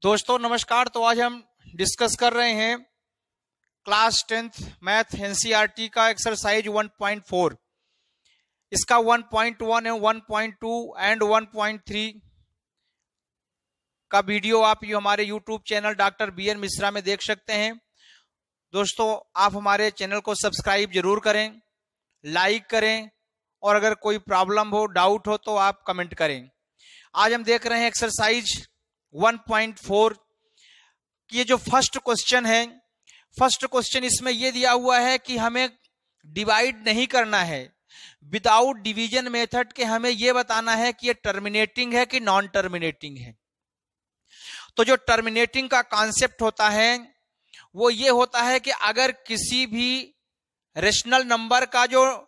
दोस्तों नमस्कार। तो आज हम डिस्कस कर रहे हैं क्लास 10th मैथ एनसीईआरटी का एक्सरसाइज 1.4। इसका 1.1 है, 1.2 एंड 1.3 का वीडियो आप हमारे YouTube channel doctor BN Mishra में देख सकते हैं। दोस्तों आप हमारे चैनल को सब्सक्राइब जरूर करें, लाइक करें और अगर कोई प्रॉब्लम हो, डाउट हो तो आप कमेंट करें। आज हम देख रहे हैं एक्सरसाइज 1.4 कि ये जो फर्स्ट क्वेश्चन है, फर्स्ट क्वेश्चन इसमें ये दिया हुआ है कि हमें डिवाइड नहीं करना है विदाउट डिवीजन मेथड के, हमें ये बताना है कि ये टर्मिनेटिंग है कि नॉन टर्मिनेटिंग है। तो जो टर्मिनेटिंग का कॉन्सेप्ट होता है वो ये होता है कि अगर किसी भी रेशनल नंबर का जो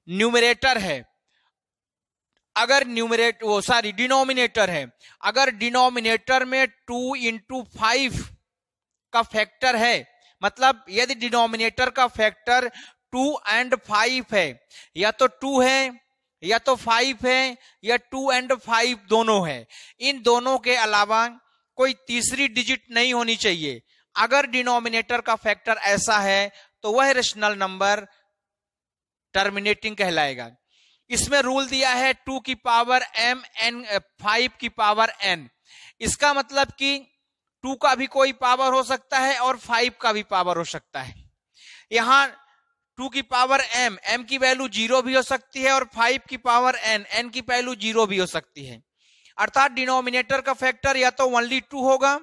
न्यूमरेटर है, अगर डिनोमिनेटर है, अगर डिनोमिनेटर में 2 into 5 का फैक्टर है, मतलब यदि डिनोमिनेटर का फैक्टर 2 and 5 है, या तो 2 है या तो 5 है या 2 and 5 दोनों है, इन दोनों के अलावा कोई तीसरी डिजिट नहीं होनी चाहिए। अगर डिनोमिनेटर का फैक्टर ऐसा है तो वह रेशनल नंबर टर्मिनेटिंग कहलाएगा। इसमें रूल दिया है 2 की पावर m n 5 की पावर n। इसका मतलब कि 2 का भी कोई पावर हो सकता है और 5 का भी पावर हो सकता है। यहां 2 की पावर m की वैल्यू 0 भी हो सकती है और 5 की पावर n की वैल्यू 0 भी हो सकती है। अर्थात डिनोमिनेटर का फैक्टर या तो ओनली 2 होगा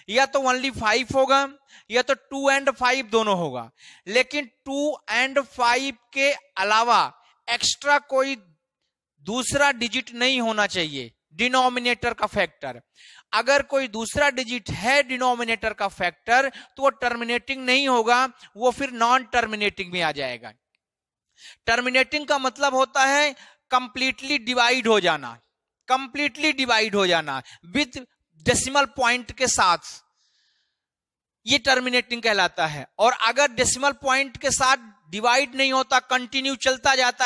या तो ओनली 5 होगा या तो 2 and 5 दोनों होगा। लेकिन 2 and 5 के अलावा एक्स्ट्रा कोई दूसरा डिजिट नहीं होना चाहिए डिनोमिनेटर का फैक्टर। अगर कोई दूसरा डिजिट है डिनोमिनेटर का फैक्टर तो वो टर्मिनेटिंग नहीं होगा, वो फिर नॉन टर्मिनेटिंग में आ जाएगा। टर्मिनेटिंग का मतलब होता है कंप्लीटली डिवाइड हो जाना, कंप्लीटली डिवाइड हो जाना विद डेसिमल पॉइंट के साथ, ये टर्मिनेटिंग कहलाता है। और अगर डेसिमल पॉइंट के साथ डिवाइड नहीं होता, कंटिन्यू चलता जाता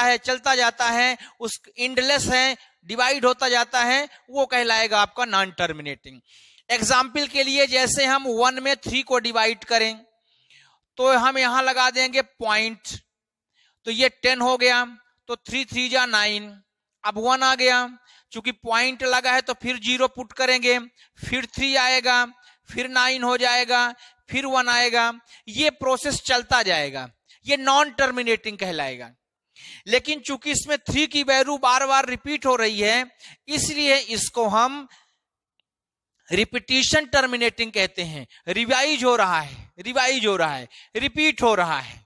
है, उस एंडलेस है, डिवाइड होता जाता है, वो कहलाएगा आपका नॉन टर्मिनेटिंग। एग्जाम्पल के लिए जैसे हम 1 में 3 को डिवाइड करें तो हम यहां लगा देंगे पॉइंट, तो ये 10 हो गया, तो 3 3 जा 9। अब 1 आ गया, चूंकि पॉइंट लगा है तो फिर 0 पुट करेंगे, फिर 3 आएगा, फिर 9 हो जाएगा, फिर 1 आएगा, ये प्रोसेस चलता जाएगा, ये नॉन टर्मिनेटिंग कहलाएगा। लेकिन चूंकि इसमें 3 की वैल्यू बार बार रिपीट हो रही है, इसलिए इसको हम रिपीटिशन टर्मिनेटिंग कहते हैं। रिवाइज हो रहा है, रिपीट हो रहा है।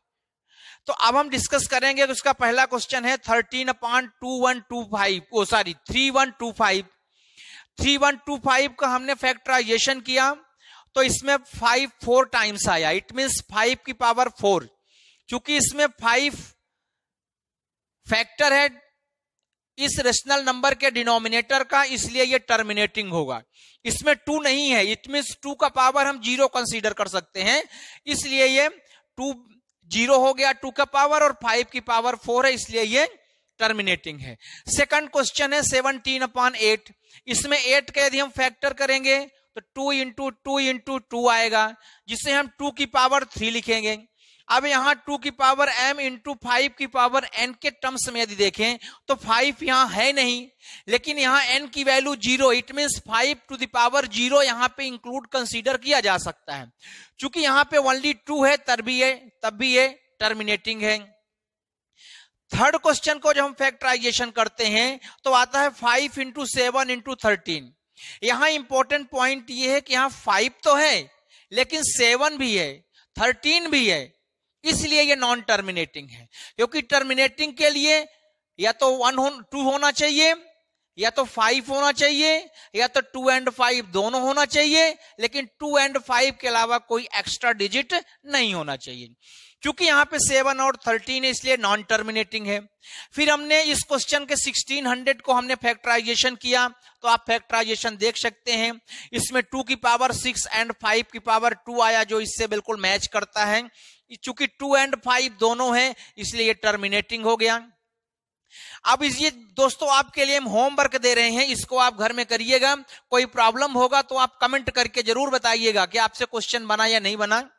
तो अब हम डिस्कस करेंगे। तो इसका पहला क्वेश्चन है 31/2125 का हमने फैक्टराइजेशन किया तो इसमें 5 4 टाइम्स आया, इट मींस 5 की पावर 4। चूंकि इसमें 5 फैक्टर है इस रेशनल नंबर के डिनोमिनेटर का, इसलिए ये टर्मिनेटिंग होगा। इसमें 2 नहीं है, इट मींस 2 का पावर हम 0 कंसीडर कर सकते हैं, इसलिए ये 2 0 हो गया 2 का पावर, और 5 की पावर 4 है, इसलिए ये टर्मिनेटिंग है। सेकंड क्वेश्चन है 17/8। इसमें 8 का यदि हम फैक्टर करेंगे तो 2 into 2 into 2 आएगा, जिसे हम 2 की पावर 3 लिखेंगे। अब यहां 2 की पावर m into 5 की पावर n के टर्म्स में यदि देखें तो 5 यहां है नहीं, लेकिन यहां n की value 0, it means 5 to the power 0 यहां पे इंक्लूड कंसीडर किया जा सकता है। चूंकि यहां पे ओनली 2 है तब भी ये टर्मिनेटिंग है। थर्ड क्वेश्चन को जब हम फैक्टराइजेशन करते हैं तो आता है 5 into 7 into 13। यहां इंपॉर्टेंट पॉइंट ये है कि यहां 5 तो है लेकिन 7 भी है, 13 भी है, इसलिए ये नॉन टर्मिनेटिंग है। क्योंकि टर्मिनेटिंग के लिए या तो 2 होना चाहिए, या तो 5 होना चाहिए, या तो 2 and 5 दोनों होना चाहिए, लेकिन 2 and 5 के अलावा कोई एक्स्ट्रा डिजिट नहीं होना चाहिए। क्योंकि यहां पे 7 और 13 है, इसलिए नॉन टर्मिनेटिंग है। फिर हमने इस क्वेश्चन के 1600 को हमने फैक्टराइजेशन किया, तो आप फैक्टराइजेशन देख सकते हैं। इसमें 2 की पावर 6 and 5 की पावर 2 आया, जो इससे बिल्कुल मैच करता है। चूंकि 2 and 5 दोनों हैं, इसलिए ये टर्मिनेटिंग हो गया। अब ये दोस्तों आपके लिए हम होमवर्क दे रहे हैं, इसको आप घर में करिएगा। कोई प्रॉब्लम होगा तो आप कमेंट करके जरूर बताइएगा कि आपसे क्वेश्चन बना या नहीं बना।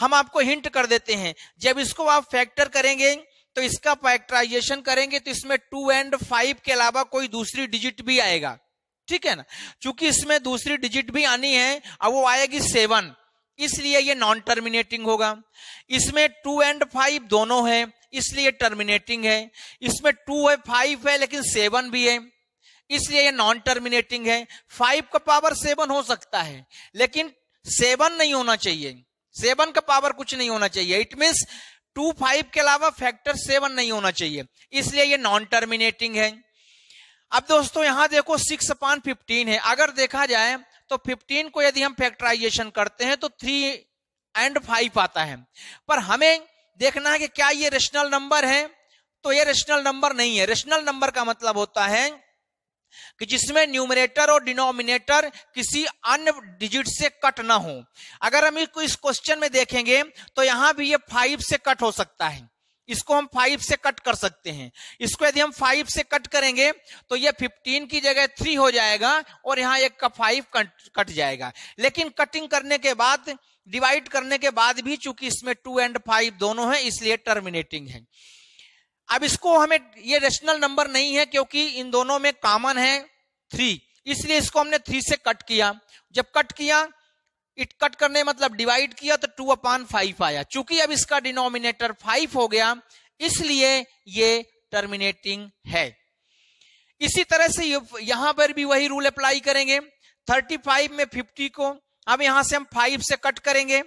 हम आपको हिंट कर देते हैं, जब इसको आप फैक्टर करेंगे तो इसका फैक्टराइजेशन करेंगे तो इसमें 2 और 5 के अलावा कोई दूसरी डिजिट भी आएगा, ठीक है ना। चूंकि इसमें दूसरी डिजिट भी आनी है, अब वो आएगी 7, इसलिए ये नॉन टर्मिनेटिंग होगा। इसमें 2 और 5 दोनों है, इसलिए टर्मिनेटिंग है। इसमें 2 है 5 है लेकिन 7 भी है, इसलिए ये नॉन टर्मिनेटिंग है। 5 का पावर 7 हो सकता है लेकिन 7 नहीं होना चाहिए, 7 का पावर कुछ नहीं होना चाहिए। इट मींस 2 5 के अलावा फैक्टर 7 नहीं होना चाहिए, इसलिए ये नॉन टर्मिनेटिंग है। अब दोस्तों यहां देखो 6/15 है। अगर देखा जाए तो 15 को यदि हम फैक्टराइजेशन करते हैं तो 3 और 5 आता है, पर हमें देखना है कि क्या ये रेशनल नंबर है, तो ये रेशनल नंबर नहीं है। रेशनल नंबर का मतलब होता है कि जिसमें न्यूमरेटर और डिनोमिनेटर किसी अन्य डिजिट से कट ना हो। अगर हम इस क्वेश्चन में देखेंगे तो यहां भी ये 5 से कट हो सकता है, इसको हम 5 से कट कर सकते हैं। इसको यदि हम 5 से कट करेंगे तो ये 15 की जगह 3 हो जाएगा और यहां 1 का 5 कट जाएगा। लेकिन कटिंग करने के बाद, डिवाइड करने के बाद भी चूंकि इसमें 2 और 5 दोनों है, इसलिए टर्मिनेटिंग है। अब इसको हमें, ये रेशनल नंबर नहीं है क्योंकि इन दोनों में कॉमन है 3, इसलिए इसको हमने 3 से कट किया। जब कट किया, कट करने मतलब डिवाइड किया तो 2/5 आया। चूंकि अब इसका डिनोमिनेटर 5 हो गया, इसलिए ये टर्मिनेटिंग है। इसी तरह से यहां पर भी वही रूल अप्लाई करेंगे। 35 में 50 को अब यहां से हम 5 से कट करेंगे।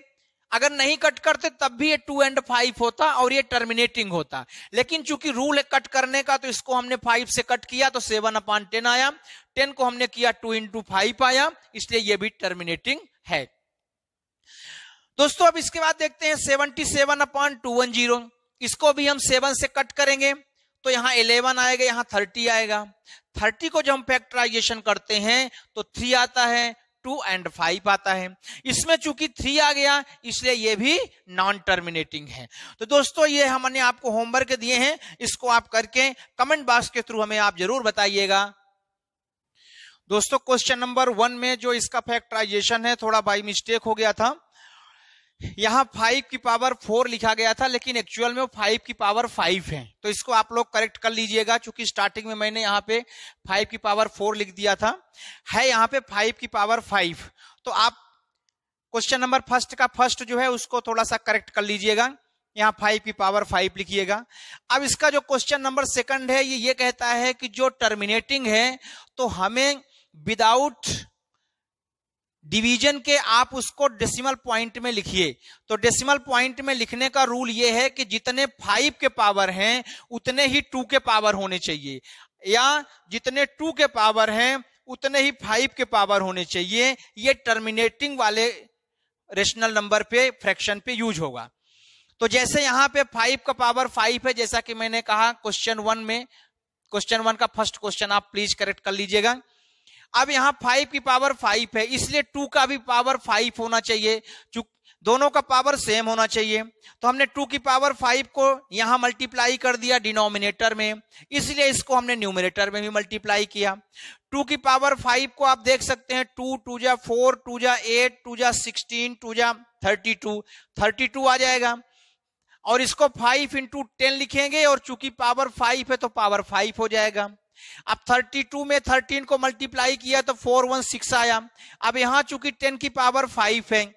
अगर नहीं कट करते तब भी ये 2 और 5 होता और ये टर्मिनेटिंग होता, लेकिन चूंकि रूल है कट करने का तो इसको हमने 5 से कट किया तो 7/10 आया। 10 को हमने किया 2 × 5 आया, इसलिए ये भी टर्मिनेटिंग है। दोस्तों अब इसके बाद देखते हैं 77/210। इसको भी हम 7 से कट करेंगे तो यहां 11 आएगा, यहां 30 आएगा। 30 को जब हम फैक्टराइजेशन करते हैं तो 3 आता है, 2 और 5 आता है। इसमें चूंकि 3 आ गया इसलिए ये भी नॉन टर्मिनेटिंग है। तो दोस्तों ये हमने आपको होमवर्क दिए हैं, इसको आप करके कमेंट बॉक्स के थ्रू हमें आप जरूर बताइएगा। दोस्तों क्वेश्चन नंबर 1 में जो इसका फैक्टराइजेशन है थोड़ा बाई मिस्टेक हो गया था। यहां 5 की पावर 4 लिखा गया था लेकिन एक्चुअल में वो 5 की पावर 5 है, तो इसको आप लोग करेक्ट कर लीजिएगा। चूंकि स्टार्टिंग में मैंने यहाँ पे 5 की पावर 4 लिख दिया था, है यहाँ पे 5 की पावर 5। तो आप क्वेश्चन नंबर फर्स्ट का फर्स्ट जो है उसको थोड़ा सा करेक्ट कर लीजिएगा, यहाँ 5 की पावर 5 लिखिएगा। अब इसका जो क्वेश्चन नंबर सेकंड है ये कहता है कि जो टर्मिनेटिंग है तो हमें विदाउट डिवीजन के आप उसको डेसिमल पॉइंट में लिखिए। तो डेसिमल पॉइंट में लिखने का रूल ये है कि जितने 5 के पावर हैं उतने ही 2 के पावर होने चाहिए, या जितने 2 के पावर हैं उतने ही 5 के पावर होने चाहिए। ये टर्मिनेटिंग वाले रेशनल नंबर पे, फ्रैक्शन पे यूज होगा। तो जैसे यहां पे 5 का पावर 5 है, जैसा कि मैंने कहा क्वेश्चन 1 में, क्वेश्चन 1 का फर्स्ट क्वेश्चन आप प्लीज करेक्ट कर लीजिएगा। अब यहां 5 की पावर 5 है इसलिए 2 का भी पावर 5 होना चाहिए, दोनों का पावर सेम होना चाहिए। तो हमने 2 की पावर 5 को यहां मल्टीप्लाई कर दिया डिनोमिनेटर में, इसलिए इसको हमने न्यूमरेटर में भी मल्टीप्लाई किया। 2 की पावर 5 को आप देख सकते हैं, 2 2 जा 4, 2 जा 8, 2 जा 16, 2 जा 32 आ जाएगा। और इसको 5 × 10 लिखेंगे और चूंकि पावर 5 है तो पावर 5 हो जाएगा। अब 32 में 13 को मल्टीप्लाई किया तो 416 आया। अब यहां चूंकि 10 की पावर 5 है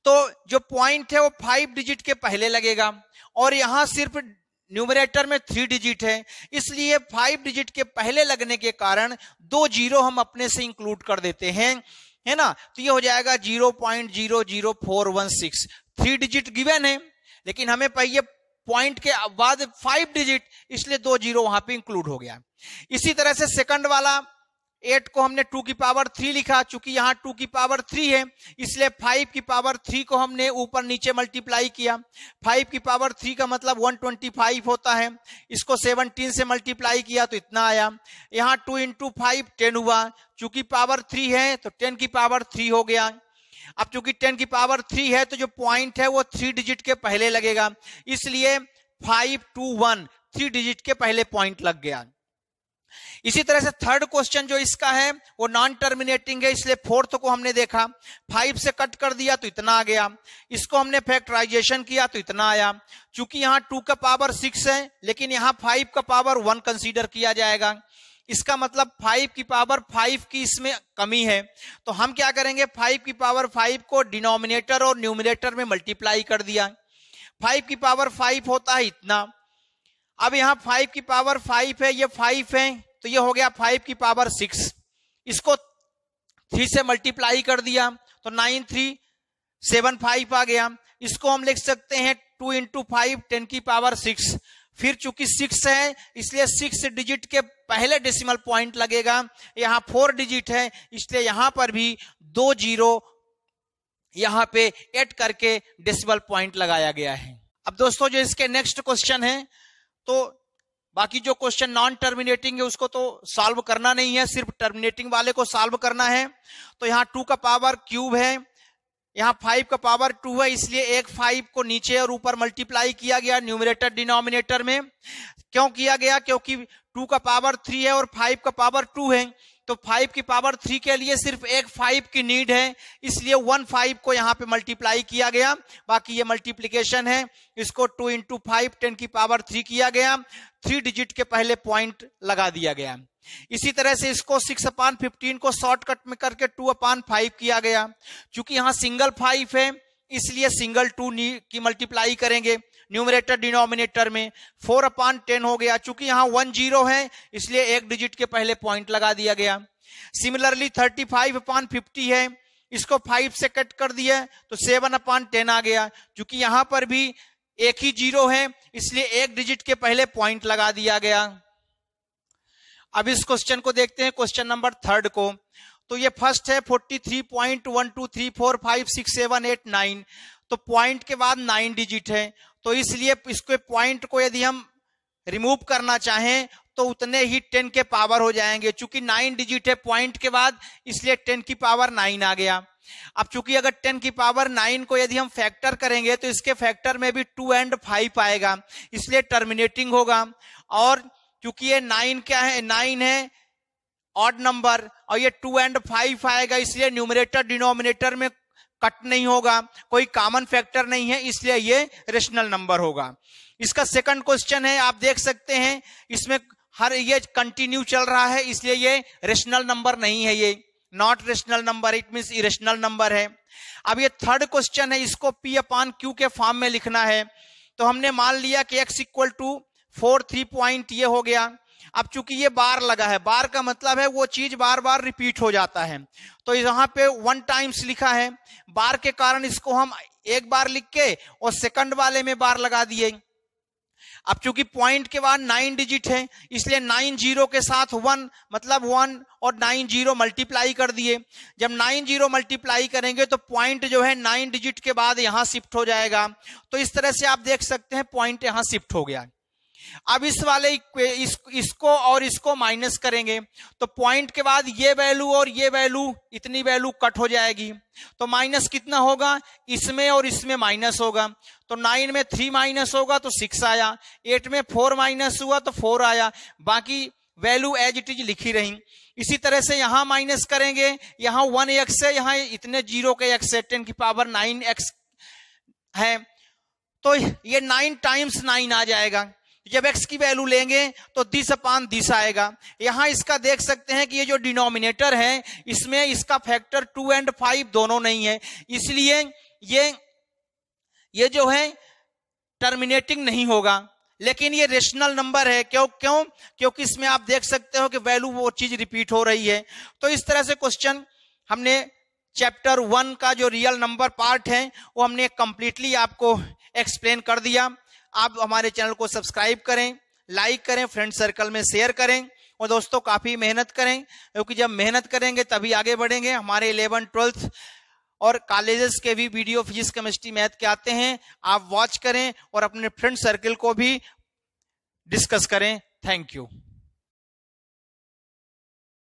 तो जो पॉइंट है वो 5 डिजिट के पहले लगेगा, और यहां सिर्फ न्यूमरेटर में 3 डिजिट है, इसलिए 5 डिजिट के पहले लगने के कारण 2 जीरो हम अपने से इंक्लूड कर देते हैं, है ना। तो ये हो जाएगा 0.00416। 3 डिजिट गिवन है लेकिन हमें पहिए पॉइंट के बाद 5 डिजिट, इसलिए 2 जीरो वहां पे इंक्लूड हो गया। इसी तरह से सेकंड वाला 8 को हमने 2 की पावर 3 लिखा, चूंकि यहां 2 की पावर 3 है इसलिए 5 की पावर 3 को हमने ऊपर नीचे मल्टीप्लाई किया। 5 की पावर 3 का मतलब 125 होता है, इसको 17 से मल्टीप्लाई किया तो इतना आया। यहां 2 × 5 10 हुआ, चूंकि पावर 3 है तो 10 की पावर 3 हो गया। अब चूंकि 10 की पावर 3 है तो जो पॉइंट है वो 3 डिजिट के पहले लगेगा, इसलिए 5 2 1 3 डिजिट के पहले पॉइंट लग गया। इसी तरह से थर्ड क्वेश्चन जो इसका है वो नॉन टर्मिनेटिंग है, इसलिए फोर्थ को हमने देखा 5 से कट कर दिया तो इतना आ गया, इसको हमने फैक्टराइजेशन किया तो इतना आया। चूंकि यहां 2 का पावर 6 है लेकिन यहां 5 का पावर 1 कंसीडर किया जाएगा, इसका मतलब 5 की पावर 5 की इसमें कमी है। तो हम क्या करेंगे, 5 की पावर 5 को डिनोमिनेटर और न्यूमरेटर में मल्टीप्लाई कर दिया। 5 की पावर 5 होता है इतना, अब यहां 5 की पावर 5 है, ये 5 है तो ये हो गया 5 की पावर 6, इसको 3 से मल्टीप्लाई कर दिया तो 9375 आ गया। इसको हम लिख सकते हैं 2 इंटू 5 10 की पावर 6। फिर चूंकि 6 है इसलिए 6 डिजिट के पहले डेसिमल पॉइंट लगेगा, यहां 4 डिजिट है इसलिए यहां पर भी 2 जीरो यहां पे ऐड करके डेसिमल पॉइंट लगाया गया है। अब दोस्तों जो इसके नेक्स्ट क्वेश्चन है, तो बाकी जो क्वेश्चन नॉन टर्मिनेटिंग है उसको तो सॉल्व करना नहीं है, सिर्फ टर्मिनेटिंग वाले को सॉल्व करना है। तो यहाँ 2 का पावर क्यूब है, यहाँ 5 का पावर 2 है, इसलिए एक 5 को नीचे और ऊपर मल्टीप्लाई किया गया न्यूमरेटर डिनोमिनेटर में। क्यों किया गया, क्योंकि 2 का पावर 3 है और 5 का पावर 2 है, तो 5 की पावर 3 के लिए सिर्फ एक 5 की नीड है, इसलिए 1 5 को यहां पे मल्टीप्लाई किया गया। बाकी ये मल्टीप्लीकेशन है, इसको 2 इंटू 5 10 की पावर 3 किया गया, 3 डिजिट के पहले पॉइंट लगा दिया गया। इसी तरह से इसको 6/15 को शॉर्टकट में करके 2/5 किया गया। चूंकि यहां सिंगल 5 है इसलिए सिंगल 2 की मल्टीप्लाई करेंगे न्यूमरेटर डिनोमिनेटर में, 4/10 हो गया। चूंकि यहां 1 0 है इसलिए एक डिजिट के पहले पॉइंट लगा दिया गया। सिमिलरली 35/50 है, इसको 5 से कट कर दिया तो 7/10 आ गया। चूंकि यहां पर भी एक ही 0 है इसलिए एक डिजिट के पहले पॉइंट लगा दिया गया। अब इस क्वेश्चन को देखते हैं, क्वेश्चन नंबर 3 को। तो ये फर्स्ट है 43.12345678 तो पॉइंट के बाद 9 डिजिट है, तो इसलिए इसको पॉइंट को यदि हम रिमूव करना चाहें तो उतने ही 10 के पावर हो जाएंगे। चूंकि 9 डिजिट है पॉइंट के बाद इसलिए 10 की पावर 9 आ गया। अब चूंकि अगर 10 की पावर 9 को यदि हम फैक्टर करेंगे तो इसके फैक्टर में भी 2 and 5 आएगा, इसलिए टर्मिनेटिंग होगा। और क्योंकि ये 9 क्या है, 9 है ऑड नंबर और ये 2 and 5 आएगा, इसलिए न्यूमरेटर डिनोमिनेटर में कट नहीं होगा, कोई कॉमन फैक्टर नहीं है, इसलिए ये रेशनल नंबर होगा। इसका सेकंड क्वेश्चन है, आप देख सकते हैं इसमें हर ये कंटिन्यू चल रहा है इसलिए ये रेशनल नंबर नहीं है, ये not rational number, it means irrational number है। अब ये थर्ड क्वेश्चन है, इसको P/Q के फॉर्म में लिखना है। तो हमने मान लिया कि x इक्वल टू 4 3 पॉइंट ये हो गया। अब चूंकि ये बार लगा है, बार का मतलब है वो चीज बार बार रिपीट हो जाता है, तो यहाँ पे 1 टाइम्स लिखा है, बार के कारण इसको हम एक बार लिख के और सेकंड वाले में बार लगा दिए। अब चूंकि पॉइंट के बाद 9 डिजिट है इसलिए 9 0 के साथ 1 मतलब 1 और 9 0 मल्टीप्लाई कर दिए। जब 9 0 मल्टीप्लाई करेंगे तो पॉइंट जो है 9 डिजिट के बाद यहां शिफ्ट हो जाएगा। तो इस तरह से आप देख सकते हैं पॉइंट यहां शिफ्ट हो गया। अब इस वाले इसको और इसको माइनस करेंगे तो पॉइंट के बाद ये वैल्यू और ये वैल्यू, इतनी वैल्यू कट हो जाएगी, तो माइनस कितना होगा, इसमें और इसमें माइनस होगा। तो 9 में 3 माइनस होगा तो 6 आया, 8 में 4 माइनस हुआ तो 4 आया, बाकी वैल्यू एज इट इज लिखी रही। इसी तरह से यहां माइनस करेंगे, यहां 1x है, यहां इतने 0 के x है, 10 की पावर 9x है, तो ये 9 टाइम्स 9 आ जाएगा। जब x की वैल्यू लेंगे तो 10/10 आएगा। यहां इसका देख सकते हैं कि ये जो डिनोमिनेटर है इसमें इसका फैक्टर 2 and 5 दोनों नहीं है, इसलिए ये जो है टर्मिनेटिंग नहीं होगा, लेकिन ये रेशनल नंबर है। क्योंकि इसमें आप देख सकते हो कि वैल्यू वो चीज रिपीट हो रही है। तो इस तरह से क्वेश्चन हमने चैप्टर 1 का जो रियल नंबर पार्ट है वो हमने कंप्लीटली आपको एक्सप्लेन कर दिया। आप हमारे चैनल को सब्सक्राइब करें, लाइक करें, फ्रेंड सर्कल में शेयर करें और दोस्तों काफी मेहनत करें, क्योंकि जब मेहनत करेंगे तभी आगे बढ़ेंगे। हमारे 11th 12th और कॉलेजेस के भी वीडियो फिजिक्स केमिस्ट्री मैथ के आते हैं, आप वॉच करें और अपने फ्रेंड सर्कल को भी डिस्कस करें। Thank you.